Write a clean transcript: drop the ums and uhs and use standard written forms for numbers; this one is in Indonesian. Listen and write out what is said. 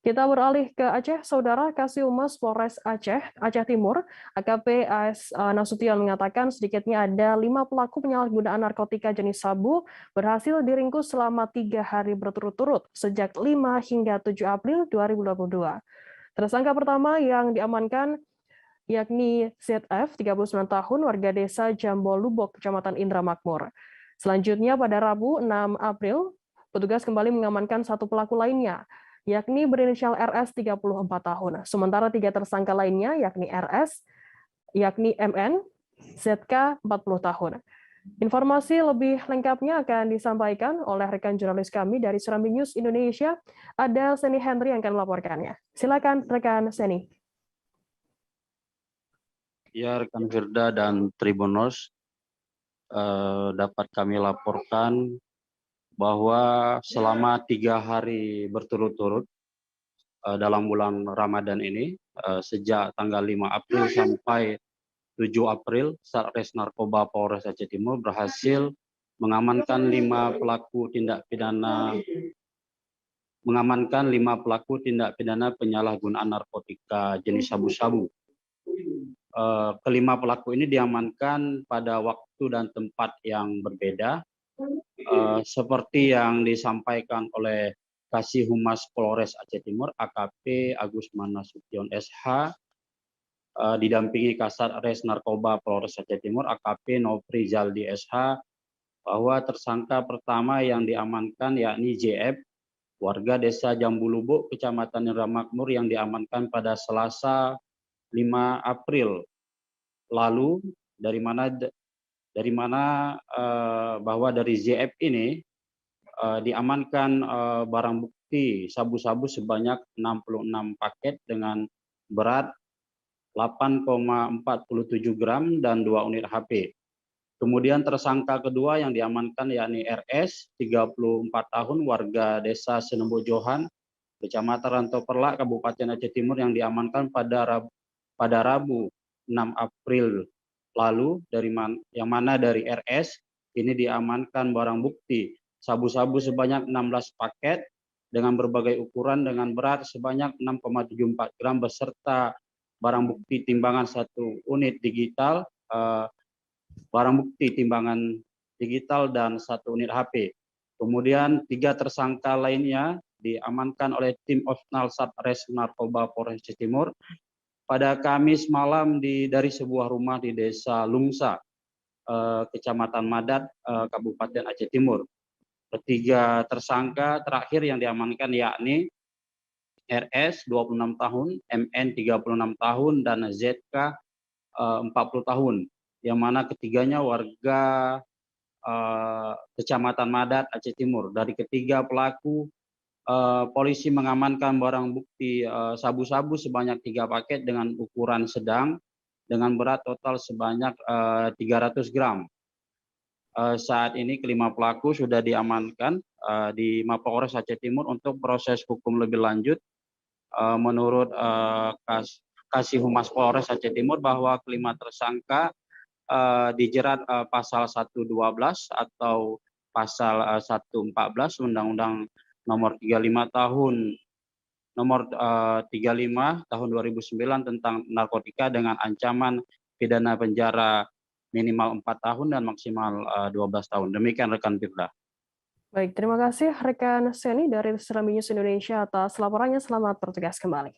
Kita beralih ke Aceh, Saudara. Kasih Polres Aceh, Aceh Timur, AKP AS Nasution mengatakan sedikitnya ada 5 pelaku penyalahgunaan narkotika jenis sabu berhasil diringkus selama 3 hari berturut-turut sejak 5 hingga 7 April 2022. Tersangka pertama yang diamankan yakni ZF, 39 tahun, warga desa Jambo Lubok, Kecamatan Indra Makmur. Selanjutnya pada Rabu 6 April, petugas kembali mengamankan satu pelaku lainnya, yakni berinisial RS 34 tahun. Sementara 3 tersangka lainnya, yakni RS, yakni MN, ZK 40 tahun. Informasi lebih lengkapnya akan disampaikan oleh rekan jurnalis kami dari Serambi News Indonesia, ada Seni Henry yang akan melaporkannya. Silakan rekan Seni. Ya, rekan Firda dan Tribuners, dapat kami laporkan bahwa selama 3 hari berturut-turut dalam bulan Ramadan ini, sejak tanggal 5 April sampai 7 April, Satres Narkoba Polres Aceh Timur berhasil mengamankan 5 pelaku tindak pidana penyalahgunaan narkotika jenis sabu-sabu. Kelima pelaku ini diamankan pada waktu dan tempat yang berbeda, seperti yang disampaikan oleh Kasih Humas Polres Aceh Timur AKP Agus Manasution SH, didampingi Kasat Res Narkoba Polres Aceh Timur AKP Nofri Zaldi SH, bahwa tersangka pertama yang diamankan yakni JF, warga desa Jambu Lubuk, Kecamatan Indra Makmur, yang diamankan pada Selasa 5 April lalu, dari mana bahwa dari ZF ini diamankan barang bukti sabu-sabu sebanyak 66 paket dengan berat 8,47 gram dan 2 unit HP. Kemudian tersangka kedua yang diamankan yakni RS, 34 tahun, warga desa Senembo Johan, Kecamatan Rantau Perlak, Kabupaten Aceh Timur, yang diamankan pada Rabu 6 April lalu, yang mana dari RS ini diamankan barang bukti sabu-sabu sebanyak 16 paket dengan berbagai ukuran dengan berat sebanyak 6,74 gram beserta barang bukti timbangan 1 unit digital, barang bukti timbangan digital dan 1 unit HP. Kemudian 3 tersangka lainnya diamankan oleh tim Opsnal Satres Narkoba Polres Aceh Timur pada Kamis malam dari sebuah rumah di Desa Lungsa, Kecamatan Madat, Kabupaten Aceh Timur. Ketiga tersangka terakhir yang diamankan yakni RS 26 tahun, MN 36 tahun, dan ZK 40 tahun, yang mana ketiganya warga Kecamatan Madat, Aceh Timur. Dari ketiga pelaku, polisi mengamankan barang bukti sabu-sabu sebanyak 3 paket dengan ukuran sedang dengan berat total sebanyak 300 gram. Saat ini kelima pelaku sudah diamankan di Mapolres Aceh Timur untuk proses hukum lebih lanjut. Menurut Kasih Humas Polres Aceh Timur, bahwa kelima tersangka dijerat pasal 112 atau pasal 114 Undang-Undang nomor 35 tahun 2009 tentang narkotika dengan ancaman pidana penjara minimal 4 tahun dan maksimal 12 tahun. Demikian rekan Firda. Baik, terima kasih rekan Seni dari Serambi News Indonesia atas laporannya. Selamat bertugas kembali.